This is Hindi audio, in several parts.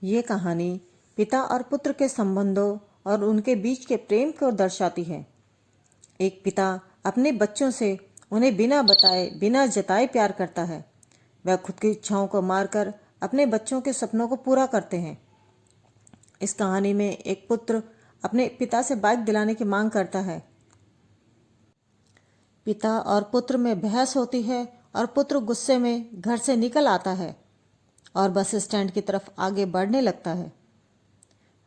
ये कहानी पिता और पुत्र के संबंधों और उनके बीच के प्रेम को दर्शाती है। एक पिता अपने बच्चों से उन्हें बिना बताए बिना जताए प्यार करता है। वह खुद की इच्छाओं को मारकर अपने बच्चों के सपनों को पूरा करते हैं। इस कहानी में एक पुत्र अपने पिता से बाइक दिलाने की मांग करता है। पिता और पुत्र में बहस होती है और पुत्र गुस्से में घर से निकल आता है और बस स्टैंड की तरफ आगे बढ़ने लगता है।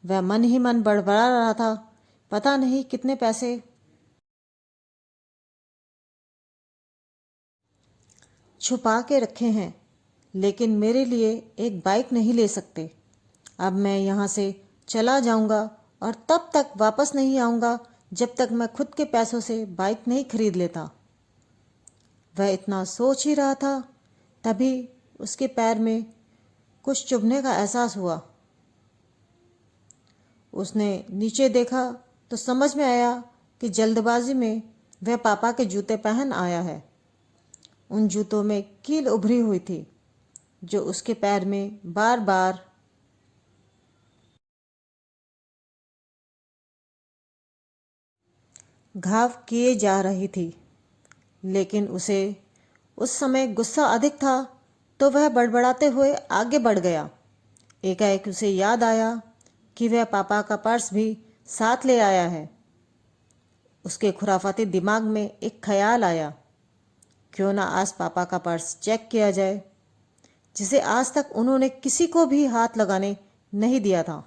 वह मन ही मन बड़बड़ा रहा था, पता नहीं कितने पैसे छुपा के रखे हैं, लेकिन मेरे लिए एक बाइक नहीं ले सकते। अब मैं यहाँ से चला जाऊँगा और तब तक वापस नहीं आऊँगा जब तक मैं खुद के पैसों से बाइक नहीं खरीद लेता। वह इतना सोच ही रहा था, तभी उसके पैर में कुछ चुभने का एहसास हुआ। उसने नीचे देखा तो समझ में आया कि जल्दबाजी में वह पापा के जूते पहन आया है। उन जूतों में कील उभरी हुई थी, जो उसके पैर में बार बार घाव किए जा रही थी। लेकिन उसे उस समय गुस्सा अधिक था, तो वह बड़बड़ाते हुए आगे बढ़ गया। एकाएक उसे याद आया कि वह पापा का पर्स भी साथ ले आया है। उसके खुराफाती दिमाग में एक ख्याल आया, क्यों ना आज पापा का पर्स चेक किया जाए, जिसे आज तक उन्होंने किसी को भी हाथ लगाने नहीं दिया था।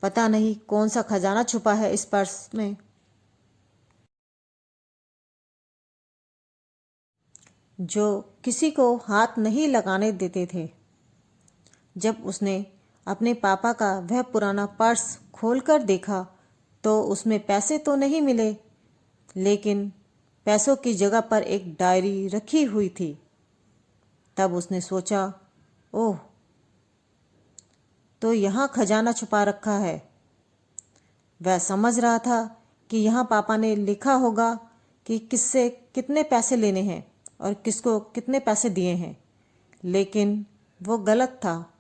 पता नहीं कौन सा खजाना छुपा है इस पर्स में। जो किसी को हाथ नहीं लगाने देते थे। जब उसने अपने पापा का वह पुराना पर्स खोलकर देखा तो उसमें पैसे तो नहीं मिले, लेकिन पैसों की जगह पर एक डायरी रखी हुई थी। तब उसने सोचा, ओह, तो यहाँ खजाना छुपा रखा है। वह समझ रहा था कि यहाँ पापा ने लिखा होगा कि किससे कितने पैसे लेने हैं और किसको कितने पैसे दिए हैं, लेकिन वो गलत था।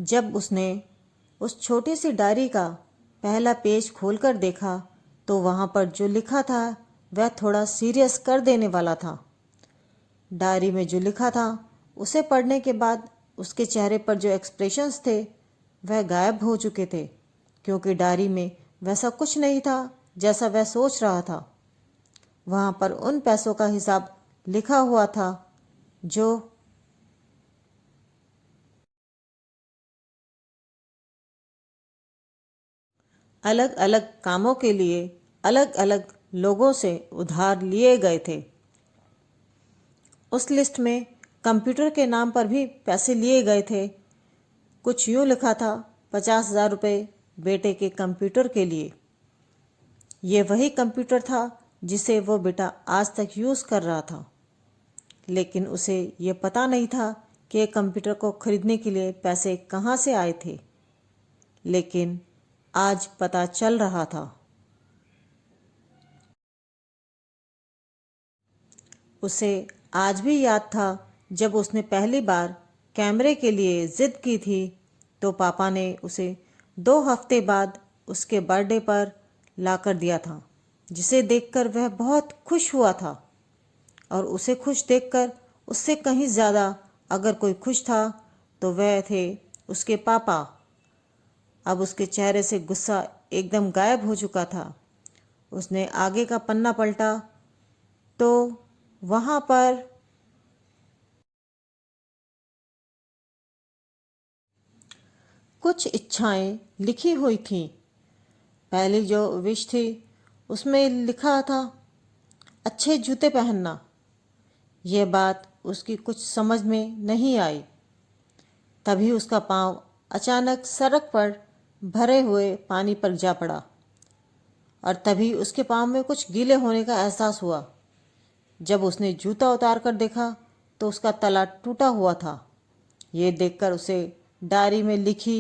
जब उसने उस छोटी सी डायरी का पहला पेज खोलकर देखा तो वहाँ पर जो लिखा था वह थोड़ा सीरियस कर देने वाला था। डायरी में जो लिखा था उसे पढ़ने के बाद उसके चेहरे पर जो एक्सप्रेशंस थे वह गायब हो चुके थे, क्योंकि डायरी में वैसा कुछ नहीं था जैसा वह सोच रहा था। वहाँ पर उन पैसों का हिसाब लिखा हुआ था जो अलग अलग कामों के लिए अलग अलग लोगों से उधार लिए गए थे। उस लिस्ट में कंप्यूटर के नाम पर भी पैसे लिए गए थे। कुछ यूँ लिखा था, 50,000 रुपये बेटे के कंप्यूटर के लिए। ये वही कंप्यूटर था जिसे वो बेटा आज तक यूज़ कर रहा था, लेकिन उसे ये पता नहीं था कि कंप्यूटर को खरीदने के लिए पैसे कहाँ से आए थे। लेकिन आज पता चल रहा था। उसे आज भी याद था जब उसने पहली बार कैमरे के लिए ज़िद की थी तो पापा ने उसे 2 हफ्ते बाद उसके बर्थडे पर लाकर दिया था, जिसे देखकर वह बहुत खुश हुआ था। और उसे खुश देखकर उससे कहीं ज़्यादा अगर कोई खुश था तो वह थे उसके पापा। अब उसके चेहरे से गुस्सा एकदम गायब हो चुका था। उसने आगे का पन्ना पलटा तो वहाँ पर कुछ इच्छाएं लिखी हुई थीं। पहली जो विश थी उसमें लिखा था, अच्छे जूते पहनना। यह बात उसकी कुछ समझ में नहीं आई। तभी उसका पाँव अचानक सड़क पर भरे हुए पानी पर जा पड़ा और तभी उसके पाँव में कुछ गीले होने का एहसास हुआ। जब उसने जूता उतार कर देखा तो उसका तला टूटा हुआ था। ये देखकर उसे डायरी में लिखी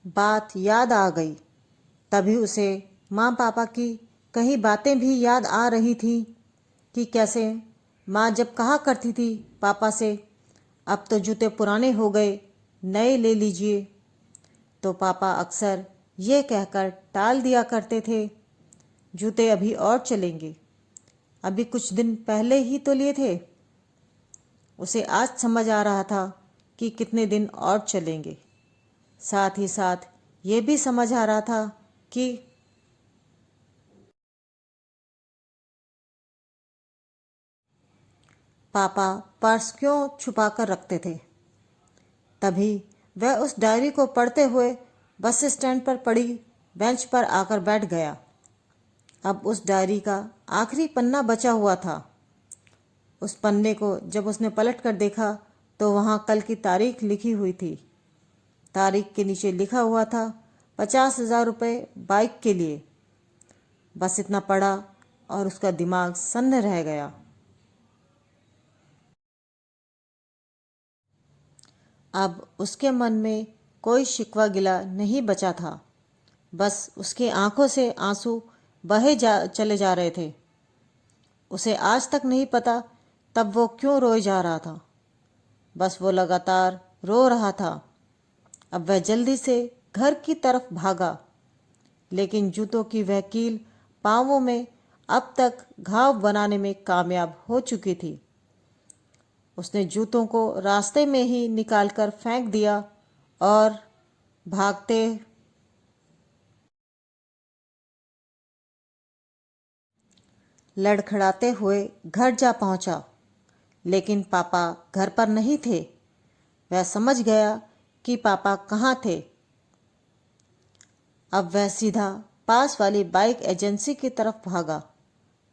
बात याद आ गई। तभी उसे माँ पापा की कई बातें भी याद आ रही थी कि कैसे माँ जब कहा करती थी पापा से, अब तो जूते पुराने हो गए, नए ले लीजिए, तो पापा अक्सर ये कहकर टाल दिया करते थे, जूते अभी और चलेंगे, अभी कुछ दिन पहले ही तो लिए थे। उसे आज समझ आ रहा था कि कितने दिन और चलेंगे। साथ ही साथ ये भी समझ आ रहा था कि पापा पर्स क्यों छुपा कर रखते थे। तभी वह उस डायरी को पढ़ते हुए बस स्टैंड पर पड़ी बेंच पर आकर बैठ गया। अब उस डायरी का आखिरी पन्ना बचा हुआ था। उस पन्ने को जब उसने पलट कर देखा तो वहाँ कल की तारीख लिखी हुई थी। तारीख के नीचे लिखा हुआ था 50,000 रुपये बाइक के लिए। बस इतना पढ़ा और उसका दिमाग सन्न रह गया। अब उसके मन में कोई शिकवा गिला नहीं बचा था। बस उसकी आंखों से आंसू चले जा रहे थे। उसे आज तक नहीं पता तब वो क्यों रोए जा रहा था। बस वो लगातार रो रहा था। अब वह जल्दी से घर की तरफ भागा, लेकिन जूतों की वह कील पाँवों में अब तक घाव बनाने में कामयाब हो चुकी थी। उसने जूतों को रास्ते में ही निकालकर फेंक दिया और भागते लड़खड़ाते हुए घर जा पहुंचा। लेकिन पापा घर पर नहीं थे। वह समझ गया कि पापा कहाँ थे। अब वह सीधा पास वाली बाइक एजेंसी की तरफ भागा।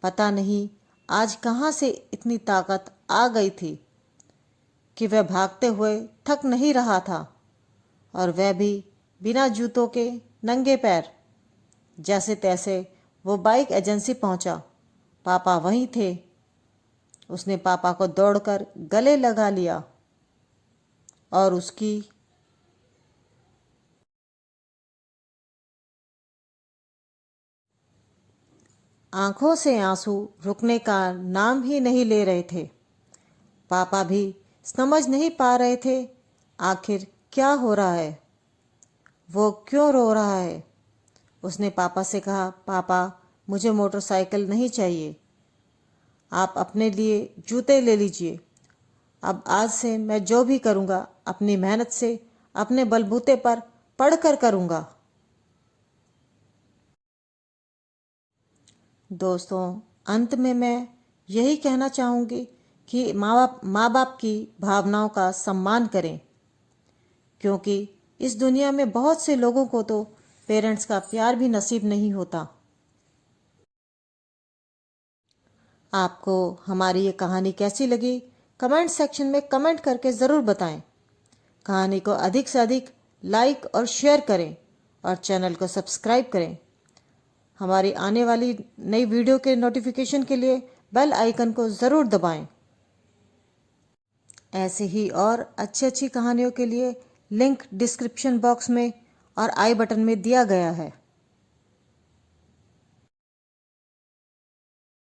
पता नहीं आज कहाँ से इतनी ताकत आ गई थी कि वह भागते हुए थक नहीं रहा था, और वह भी बिना जूतों के नंगे पैर। जैसे तैसे वो बाइक एजेंसी पहुंचा। पापा वहीं थे। उसने पापा को दौड़कर गले लगा लिया और उसकी आंखों से आंसू रुकने का नाम ही नहीं ले रहे थे। पापा भी समझ नहीं पा रहे थे आखिर क्या हो रहा है, वो क्यों रो रहा है। उसने पापा से कहा, पापा मुझे मोटरसाइकिल नहीं चाहिए, आप अपने लिए जूते ले लीजिए। अब आज से मैं जो भी करूँगा अपनी मेहनत से, अपने बलबूते पर पढ़कर करूँगा। दोस्तों, अंत में मैं यही कहना चाहूँगी कि माँ बाप की भावनाओं का सम्मान करें, क्योंकि इस दुनिया में बहुत से लोगों को तो पेरेंट्स का प्यार भी नसीब नहीं होता। आपको हमारी ये कहानी कैसी लगी, कमेंट सेक्शन में कमेंट करके ज़रूर बताएं। कहानी को अधिक से अधिक लाइक और शेयर करें और चैनल को सब्सक्राइब करें। हमारी आने वाली नई वीडियो के नोटिफिकेशन के लिए बेल आइकन को ज़रूर दबाएं। ऐसे ही और अच्छी अच्छी कहानियों के लिए लिंक डिस्क्रिप्शन बॉक्स में और आई बटन में दिया गया है।